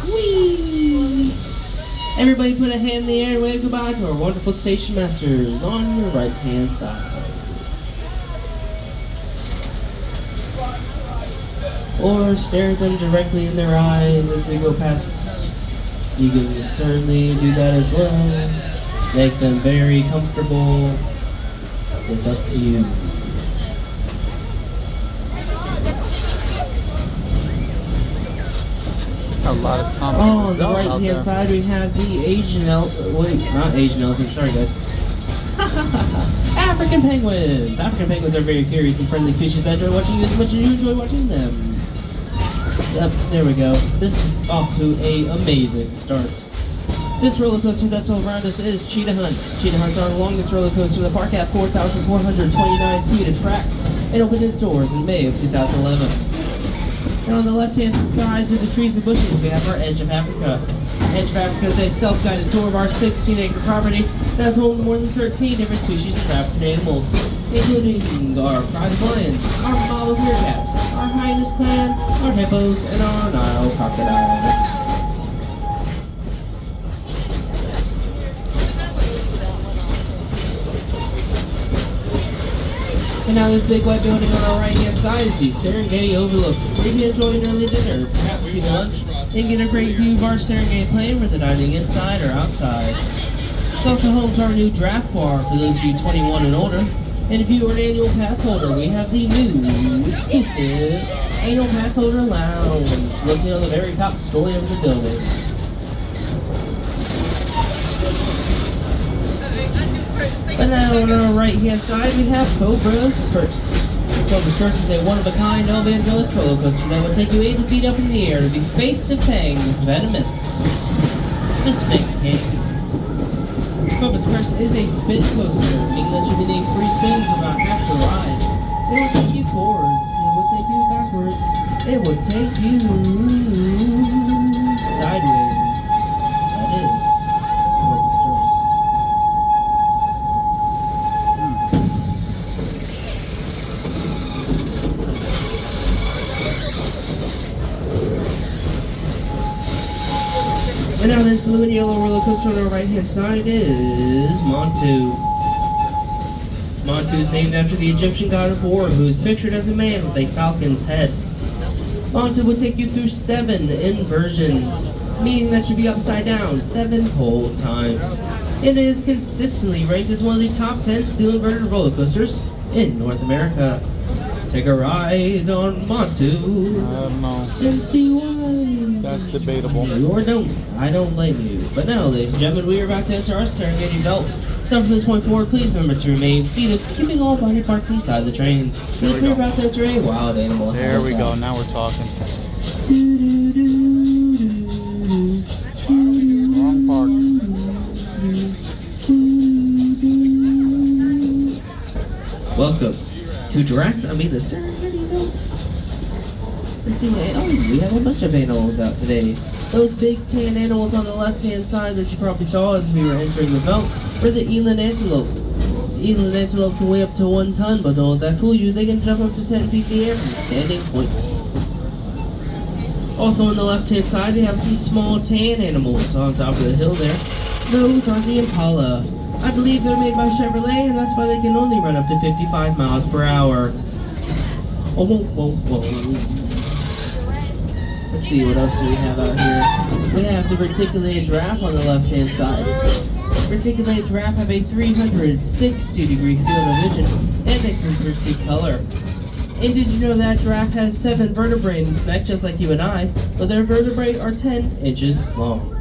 Whee! Everybody put a hand in the air and wave goodbye to our wonderful station masters on your right hand side. Or stare at them directly in their eyes as we go past. You can certainly do that as well. Make them very comfortable. It's up to you. A lot of Tom. Oh, on the right hand side we have the Asian wait, not Asian elephant, sorry guys. African penguins! African penguins are very curious and friendly species that enjoy watching you as much as you enjoy watching them. Yep, there we go. This is off to an amazing start. This roller coaster that's all around us is Cheetah Hunt. Cheetah Hunt's our longest roller coaster in the park at 4,429 feet of track and opened its doors in May of 2011. And on the left-hand side through the trees and bushes we have our Edge of Africa. Edge of Africa is a self-guided tour of our 16-acre property that has home to more than 13 different species of African animals, including our pride lions, our mob of meerkats, our hyenas clan, our hippos, and our Nile crocodile. And now this big white building on our right hand side is the Serengeti Overlook, where you can enjoy an early dinner, perhaps even lunch, and get a great view of our Serengeti plain whether dining inside or outside. It's also home to our new draft bar for those of you 21 and older. And if you are an annual pass holder, we have the new exclusive annual pass holder lounge, located on the very top story of the building. And now on our right hand side we have Cobra's Curse. Cobra's Curse is a one-of-a-kind no-van roller coaster that will take you 80 feet up in the air to be face to fang with Venomous, the Snake King. Cobra's Curse is a spin coaster, meaning that you'll be getting free spins for about half the ride. It will take you forwards, it will take you backwards, it will take you sideways. That is Cobra's Curse. And now this blue and yellow roller coaster on our right hand side is Montu. Montu is named after the Egyptian god of war, who is pictured as a man with a falcon's head. Montu will take you through 7 inversions, meaning that you'll be upside down 7 whole times. It is consistently ranked as one of the top 10 steel inverted roller coasters in North America. Take a ride on Montu and see why. That's debatable. Or don't. I don't blame you. But now, ladies and gentlemen, we are about to enter our Serengeti belt. So from this point forward, please remember to remain seated, keeping all body parts inside the train. Because we're about to enter a wild animal habitat. There we go. Now we're talking. Wrong part. Welcome to the Serengeti belt. Let's see what, we have a bunch of animals out today. Those big tan animals on the left-hand side that you probably saw as we were entering the belt were the eland antelope. The eland antelope can weigh up to 1 ton, but don't let that fool you, they can jump up to 10 feet in the air from standing point. Also on the left-hand side, we have these small tan animals on top of the hill there. Those are the impala. I believe they're made by Chevrolet, and that's why they can only run up to 55 miles per hour. Oh, whoa, whoa, whoa. Let's see, what else do we have out here? We have the reticulated giraffe on the left-hand side. Reticulated giraffe have a 360-degree field of vision and they can perceive color. And did you know that giraffe has 7 vertebrae in its neck, just like you and I, but their vertebrae are 10 inches long.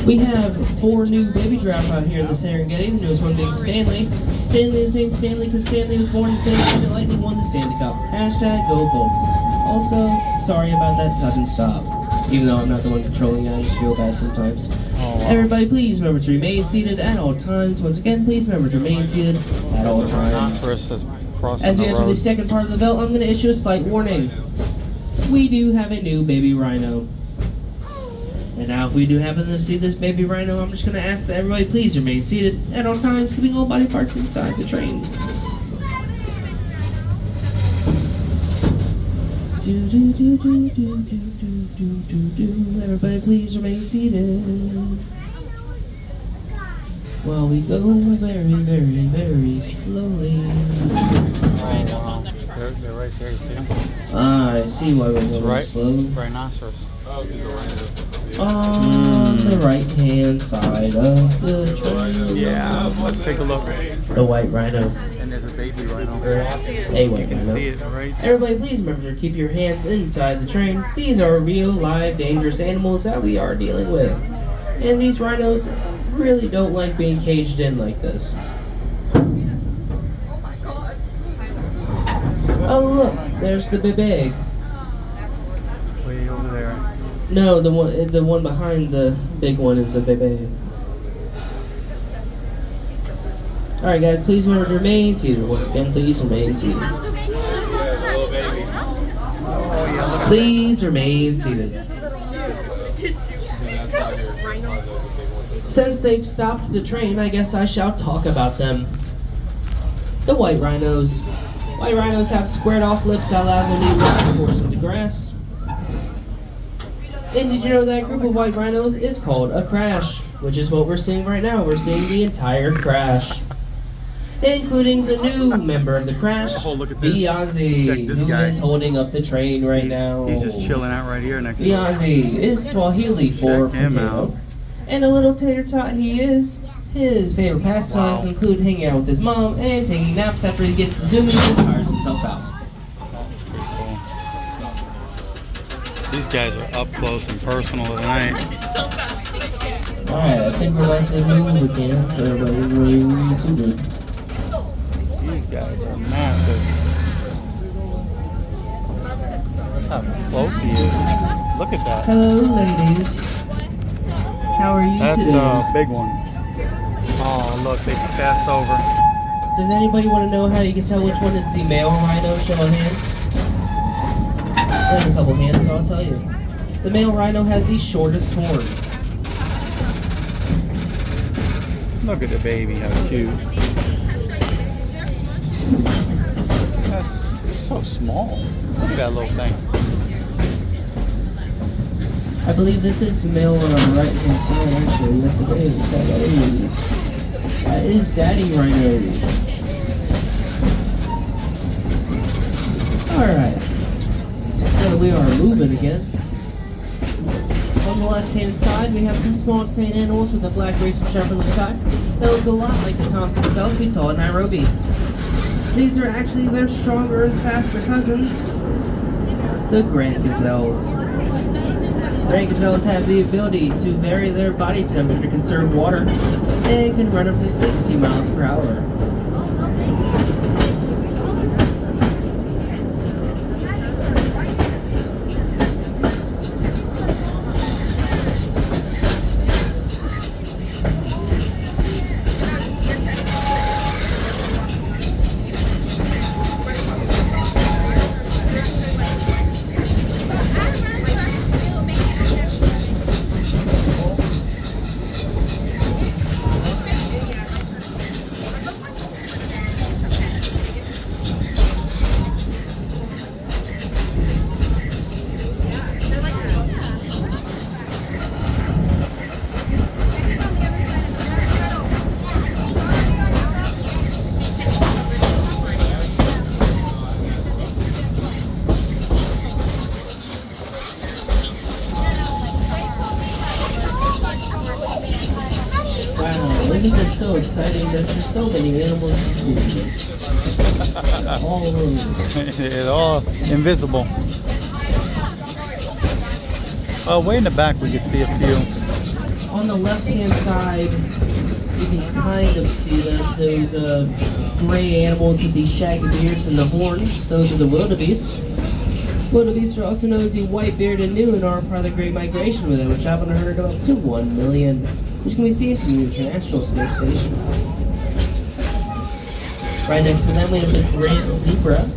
We have 4 new baby giraffe out here in the Serengeti. The newest one being Stanley. Stanley is named Stanley because Stanley was born in Stanley and Lightning won the Stanley Cup. Hashtag go Bulls. Also, sorry about that sudden stop. Even though I'm not the one controlling it, I just feel bad sometimes. Everybody please remember to remain seated at all times. Once again, please remember to remain seated at all times. Not for us to crossing As we the enter the road. second part of the belt, I'm going to issue a slight warning. We do have a new baby rhino. And now if we do happen to see this baby rhino, I'm just going to ask that everybody please remain seated at all times, keeping all body parts inside the train. Everybody please remain seated. While we go very, very, very slowly. Oh, wow. They're right there, you see them? I see why we're That's going right. slow. Rhinoceros. On the right hand side of the train. Yeah, let's take a look. The white rhino. And there's a baby rhino. A white You can rhino. see it right. Everybody please remember to keep your hands inside the train. These are real, live, dangerous animals that we are dealing with. And these rhinos really don't like being caged in like this. Oh look, there's the baby. Way over there. No, the one behind the big one is the baby. Alright guys, please remember to remain seated. Once again, please remain seated. Please remain seated. Since they've stopped the train, I guess I shall talk about them. The white rhinos. White rhinos have squared off lips that allow them to eat large portions of grass. And did you know that group of white rhinos is called a crash? Which is what we're seeing right now. We're seeing the entire crash. Including the new member of the crash, Oh, look at this. Beyonce, Check this who guy. is holding up the train right now. He's just chilling out right here next to us. Beyonce is Swahili for Check him potato. out. And a little tater tot he is. His favorite pastimes Wow. include hanging out with his mom and taking naps after he gets the zoomies and tires himself out. These guys are up close and personal tonight. Alright, I think we're about to move again, so everybody really suited. These guys are massive. Look how close he is. Look at that. Hello, ladies. How are you That's today? a big one. Oh, look, they passed over. Does anybody want to know how you can tell which one is the male rhino? Show of hands. I have a couple hands, so I'll tell you. The male rhino has the shortest horn. Look at the baby, how cute. It's so small. Look at that little thing. I believe this is the male one on the right hand side, actually. Yes, it is. That is Daddy Rhino. Alright. So we are moving again. On the left hand side, we have some small tame animals with a black race and sharp on the side. They look a lot like the Thompson cells we saw in Nairobi. These are actually their stronger and faster cousins, the Grand Gazelles. Grand Gazelles have the ability to vary their body temperature to conserve water and can run up to 60 miles per hour. Wow, isn't this so exciting? There's just so many animals to see. All over. It's all invisible. Way in the back we could see a few. On the left-hand side, you can kind of see those gray animals with the shaggy beards and the horns. Those are the wildebeest. Wildebeest are also known as the white-bearded gnu and are part of the Great Migration, with which have on a herd of up to 1 million, which can be seen from the International Space Station. Right next to them we have the grand zebra,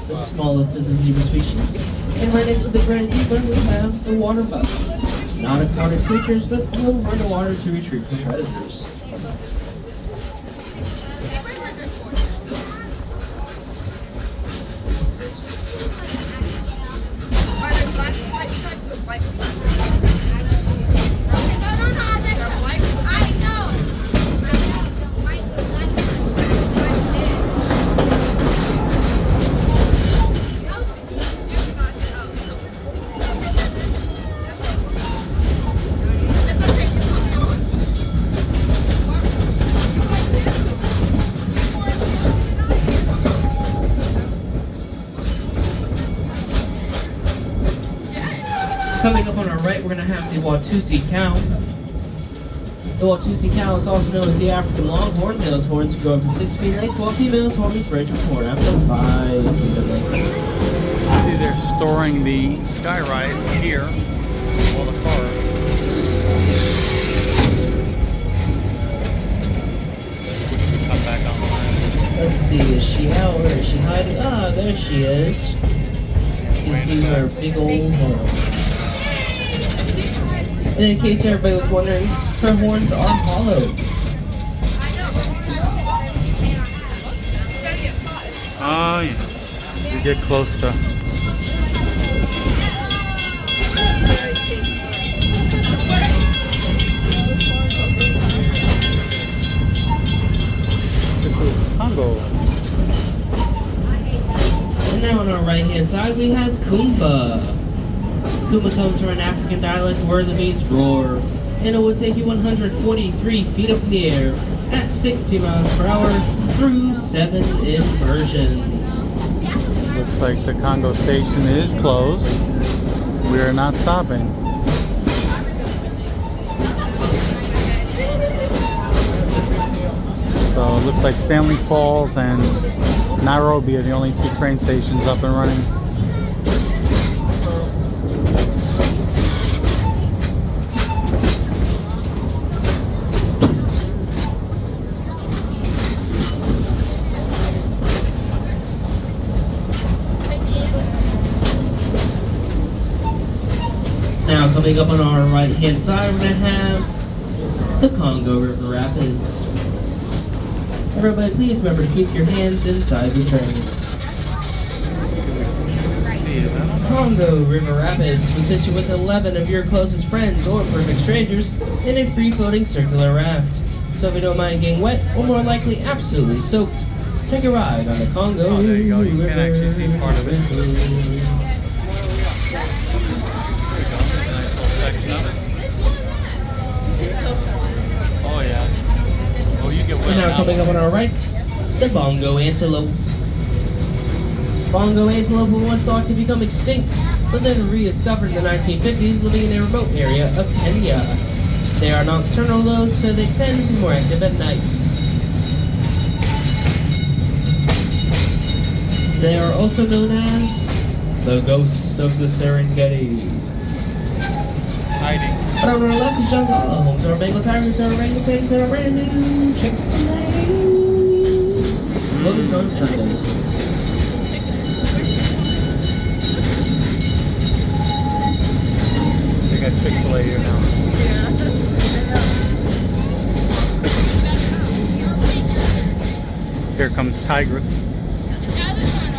the smallest of the zebra species. And right next to the grand zebra we have the water buck. Not aquatic creatures, but will run to water to retrieve from predators. Coming up on our right, we're going to have the Watusi cow. The Watusi cow is also known as the African longhorn. Males' horns grow up to 6 feet in length, while females' horns range from 4 up to 5 feet in length. See, they're storing the sky ride here. All the cars. Come back online. Let's see, is she out or is she hiding? Ah, there she is. You can see her big old horns. And in case everybody was wondering, her horns are hollow. Oh, yes. We get close to. This is Congo. And now on our right hand side we have Kumba. Kumba comes from an African dialect word that means roar, and it will take you 143 feet up in the air at 60 miles per hour through 7 inversions. Looks like the Congo station is closed. We are not stopping. So it looks like Stanley Falls and Nairobi are the only 2 train stations up and running. Now coming up on our right hand side we're going to have the Congo River Rapids. Everybody please remember to keep your hands inside the train. Congo River Rapids will sit you with 11 of your closest friends or perfect strangers in a free-floating circular raft. So if you don't mind getting wet, or more likely absolutely soaked, take a ride on the Congo River. Oh, there you go. You can actually see part of it. Oh yeah. Oh, you get wet. And now coming up on our right, the bongo antelope. Bongo antelope were once thought to become extinct, but then rediscovered in the 1950s living in a remote area of Kenya. They are nocturnal though, so they tend to be more active at night. They are also known as the ghost of the Serengeti. Hiding. But on our left is jungle, home to our Bengal tigers, our orangutans, and our brand new Chick-fil-A. Closed on Sundays. They got Chick-fil-A here now. Here comes Tigress.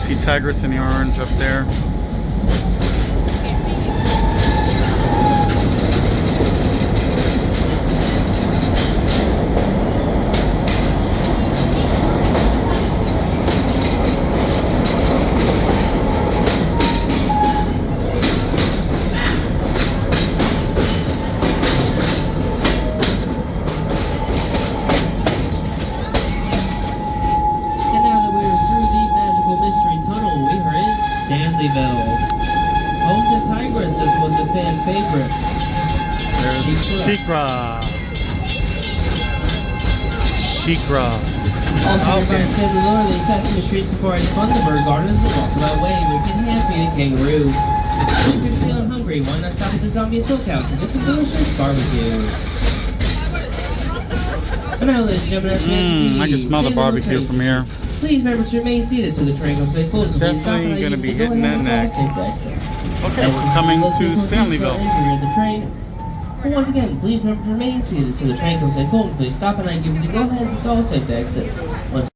See Tigress in the orange up there. Home to Tigress, this was a fan favorite. There's Shikra. Shikra. Also nearby Stanley Lower, the Sesame Street Safari Thunderbird Gardens is also that way. We can hand-feed a kangaroo. If you're feeling hungry, why not stop at the Zombie Smokehouse and get some delicious barbecue? But now, ladies and gentlemen, I can smell the barbecue from here. Please remember to remain seated till the train comes to a close. Definitely gonna be hitting that neck. Okay, we're coming to Stanleyville. The train. But once again, please remember to remain seated till the train comes to a close. Please stop and I give you the go ahead. It's all safe to exit. Once